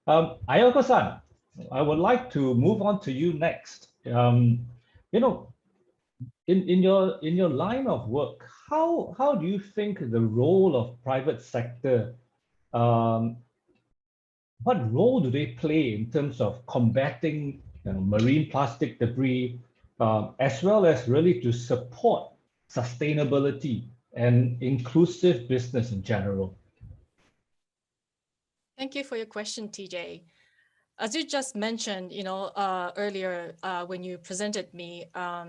Ayako-san, I would like to move on to you next. You know, in your line of work, how do you think the role of private sector, um, what role do they play in terms of combating marine plastic debris, as well as really to support sustainability and inclusive business in general? Thank you for your question, TJ. As you just mentioned, earlier when you presented me,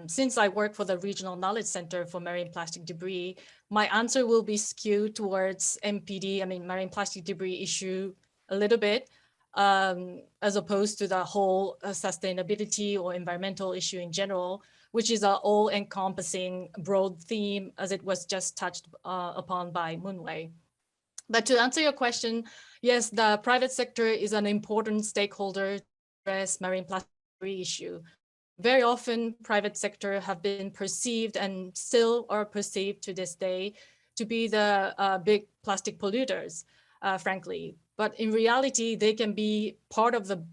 since I work for the Regional Knowledge Center for Marine Plastic Debris, my answer will be skewed towards MPD, marine plastic debris issue a little bit, as opposed to the whole sustainability or environmental issue in general, which is an all-encompassing broad theme, as it was just touched upon by Moonway. But to answer your question, yes, the private sector is an important stakeholder to address marine plastic issue. Very often, private sector have been perceived and still are perceived to this day to be the big plastic polluters, frankly. But in reality, they can be part of the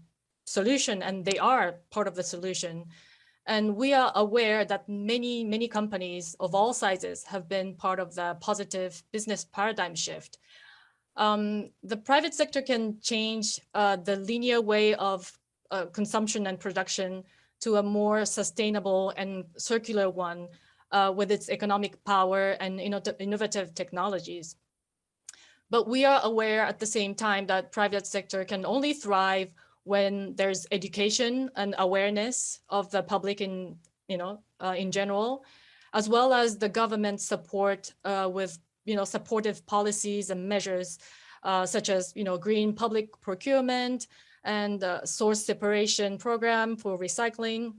solution, and they are part of the solution. And we are aware that many companies of all sizes have been part of the positive business paradigm shift. The private sector can change the linear way of consumption and production to a more sustainable and circular one with its economic power and innovative technologies. But we are aware at the same time that private sector can only thrive when there's education and awareness of the public in general, as well as the government support with supportive policies and measures such as green public procurement and source separation program for recycling.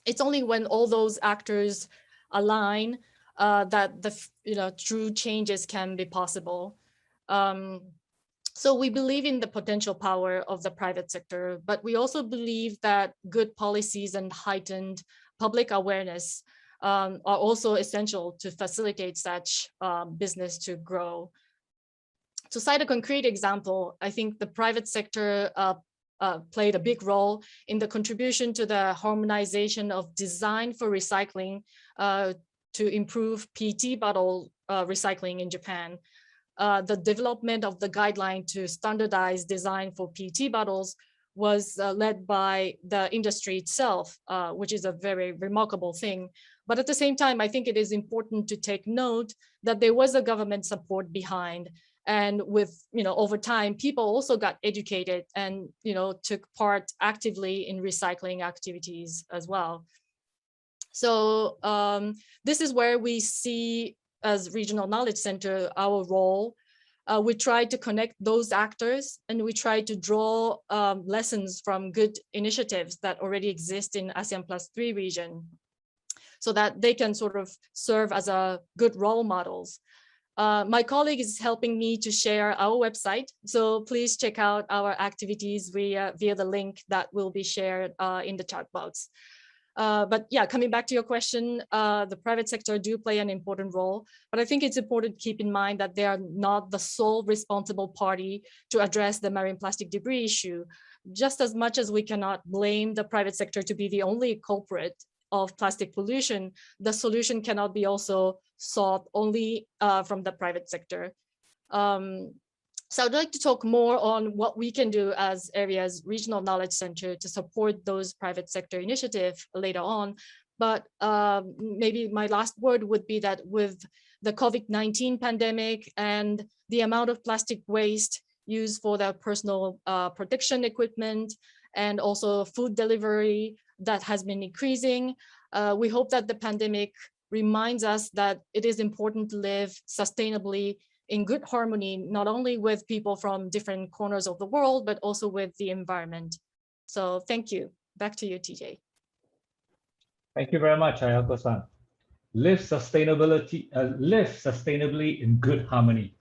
It's only when all those actors align that the true changes can be possible. So we believe in the potential power of the private sector, but we also believe that good policies and heightened public awareness are also essential to facilitate such business to grow. To cite a concrete example, I think the private sector played a big role in the contribution to the harmonization of design for recycling to improve PET bottle recycling in Japan. The development of the guideline to standardize design for PET bottles was led by the industry itself, which is a very remarkable thing. But at the same time, I think it is important to take note that there was a government support behind. And with, over time, people also got educated and, took part actively in recycling activities as well. So this is where we see, as Regional Knowledge Center, our role. We try to connect those actors, and we try to draw lessons from good initiatives that already exist in ASEAN+3 region, so that they can sort of serve as a good role models. My colleague is helping me to share our website, so please check out our activities via the link that will be shared in the chat box. But yeah, coming back to your question, the private sector do play an important role, but I think it's important to keep in mind that they are not the sole responsible party to address the marine plastic debris issue. Just as much as we cannot blame the private sector to be the only culprit of plastic pollution, the solution cannot be also sought only from the private sector. So I'd like to talk more on what we can do as ERIA's Regional Knowledge Center to support those private sector initiatives later on. But maybe my last word would be that with the COVID-19 pandemic and the amount of plastic waste used for the personal protection equipment and also food delivery that has been increasing, we hope that the pandemic reminds us that it is important to live sustainably in good harmony, not only with people from different corners of the world, but also with the environment. So thank you. Back to you, TJ. Thank you very much, Ayako-san. Live sustainably in good harmony.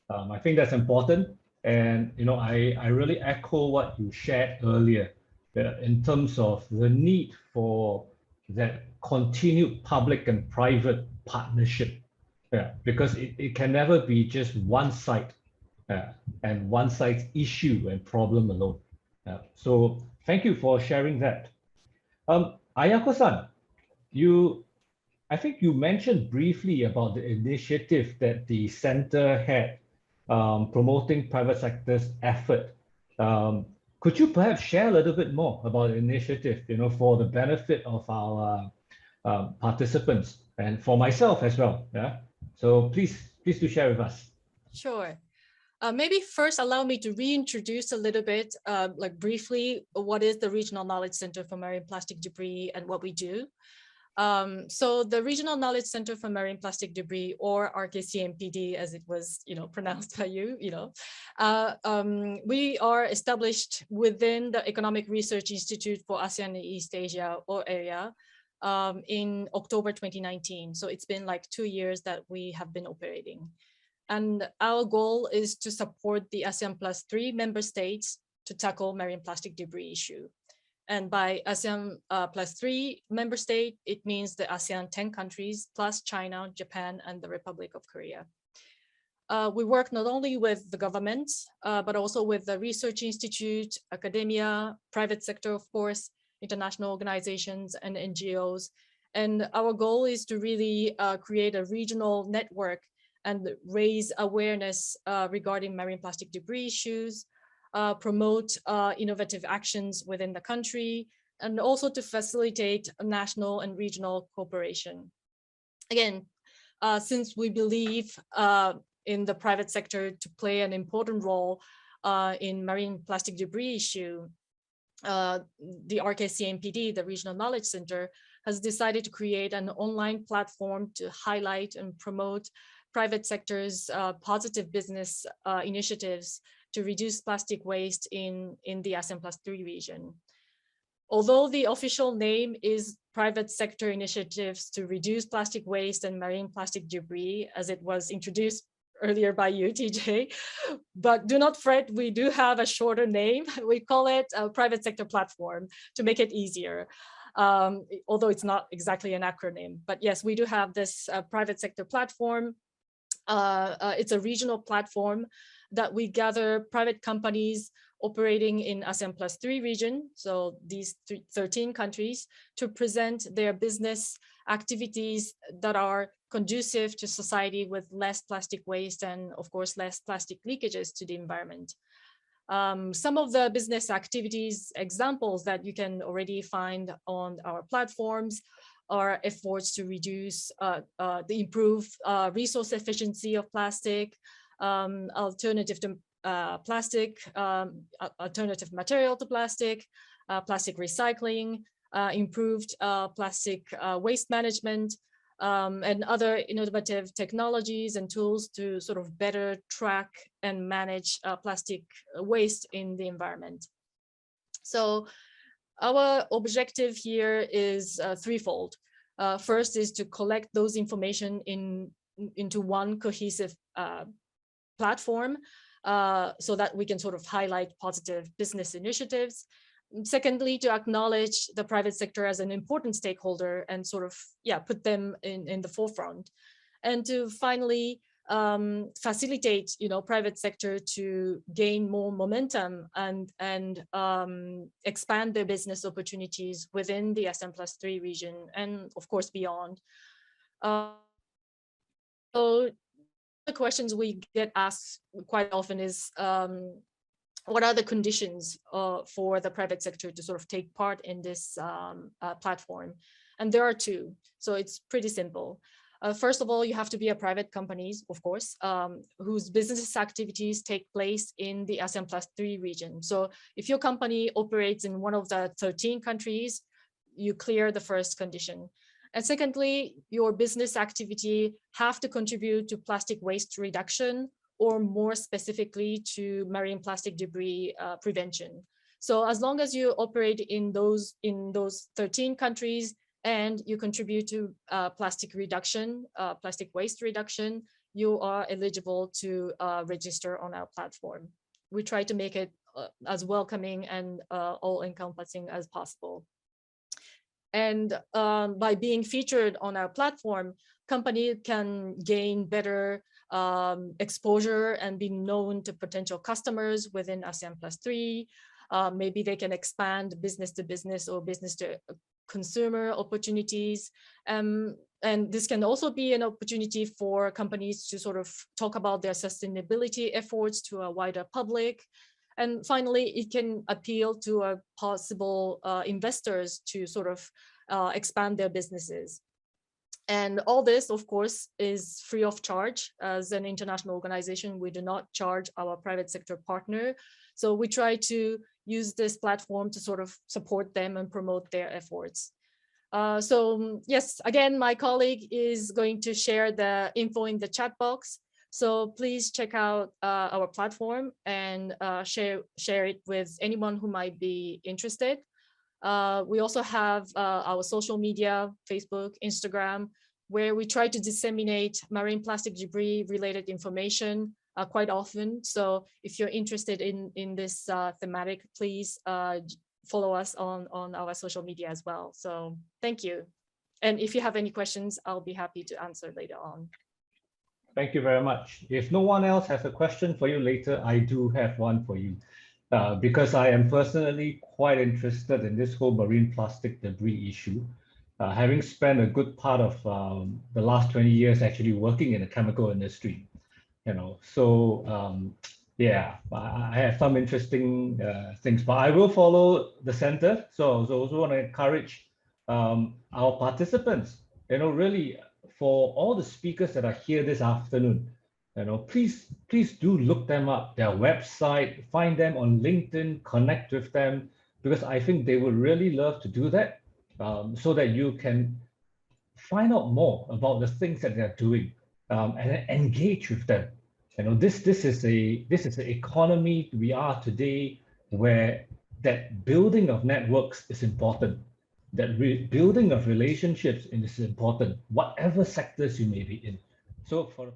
I think that's important. And I really echo what you shared earlier in terms of the need for that continued public and private partnership. Yeah, because it can never be just one side and one side's issue and problem alone. So thank you for sharing that. Ayako-san, I think you mentioned briefly about the initiative that the center had promoting private sector's effort. Could you perhaps share a little bit more about the initiative, for the benefit of our participants and for myself as well? Yeah. So please do share with us. Sure. Maybe first allow me to reintroduce a little bit, like briefly, what is the Regional Knowledge Center for Marine Plastic Debris and what we do. So the Regional Knowledge Center for Marine Plastic Debris, or RKC-MPD, as it was, pronounced by you, we are established within the Economic Research Institute for ASEAN and East Asia, or ERIA, in October 2019. So it's been like 2 years that we have been operating. And our goal is to support the ASEAN +3 member states to tackle marine plastic debris issue. And by ASEAN +3 member state, it means the ASEAN 10 countries plus China, Japan, and the Republic of Korea. We work not only with the government, but also with the research institute, academia, private sector, of course, international organizations and NGOs. And our goal is to really create a regional network and raise awareness regarding marine plastic debris issues, promote innovative actions within the country, and also to facilitate national and regional cooperation. Again, since we believe in the private sector to play an important role in marine plastic debris issue, the RKC-MPD, the Regional Knowledge Center, has decided to create an online platform to highlight and promote private sector's positive business initiatives to reduce plastic waste in the ASEAN +3 region. Although the official name is Private Sector Initiatives to Reduce Plastic Waste and Marine Plastic Debris, as it was introduced earlier by you, TJ, but do not fret, we do have a shorter name. We call it a Private Sector Platform to make it easier. Although it's not exactly an acronym, but yes, we do have this Private Sector Platform. It's a regional platform that we gather private companies operating in ASEAN +3 region, so these 13 countries, to present their business activities that are conducive to society with less plastic waste and, of course, less plastic leakages to the environment. Some of the business activities examples that you can already find on our platforms are efforts to reduce, improve resource efficiency of plastic, alternative to plastic, alternative material to plastic, plastic recycling, improved plastic waste management, and other innovative technologies and tools to sort of better track and manage plastic waste in the environment. So our objective here is threefold. First is to collect those information into one cohesive platform so that we can sort of highlight positive business initiatives. Secondly, to acknowledge the private sector as an important stakeholder and sort of, put them in the forefront. And to finally facilitate, private sector to gain more momentum and expand their business opportunities within the ASEAN +3 region and, of course, beyond. So the questions we get asked quite often is, what are the conditions for the private sector to sort of take part in this platform? And there are two, so it's pretty simple. First of all, you have to be a private company, of course, whose business activities take place in the ASEAN +3 region. So if your company operates in one of the 13 countries, you clear the first condition. And secondly, your business activity have to contribute to plastic waste reduction, or more specifically to marine plastic debris prevention. So as long as you operate in those 13 countries and you contribute to plastic reduction, plastic waste reduction, you are eligible to register on our platform. We try to make it as welcoming and all-encompassing as possible. And by being featured on our platform, company can gain better exposure and be known to potential customers within ASEAN Plus 3. Maybe they can expand business to business or business to consumer opportunities. And this can also be an opportunity for companies to sort of talk about their sustainability efforts to a wider public. And finally, it can appeal to possible investors to sort of expand their businesses. And all this, of course, is free of charge. As an international organization, we do not charge our private sector partner. So we try to use this platform to sort of support them and promote their efforts. So yes, again, my colleague is going to share the info in the chat box. So please check out our platform and share it with anyone who might be interested. We also have our social media, Facebook, Instagram, where we try to disseminate marine plastic debris related information quite often. So if you're interested in this thematic, please follow us on our social media as well. So thank you. And if you have any questions, I'll be happy to answer later on. Thank you very much. If no one else has a question for you later, I do have one for you. Because I am personally quite interested in this whole marine plastic debris issue, having spent a good part of the last 20 years actually working in the chemical industry, so yeah, I have some interesting things, but I will follow the center. So I also want to encourage our participants, really for all the speakers that are here this afternoon, please do look them up, their website, find them on LinkedIn, connect with them, because I think they would really love to do that, so that you can find out more about the things that they're doing, and engage with them. This is the economy we are today, where that building of networks is important, that building of relationships is important, whatever sectors you may be in. So for the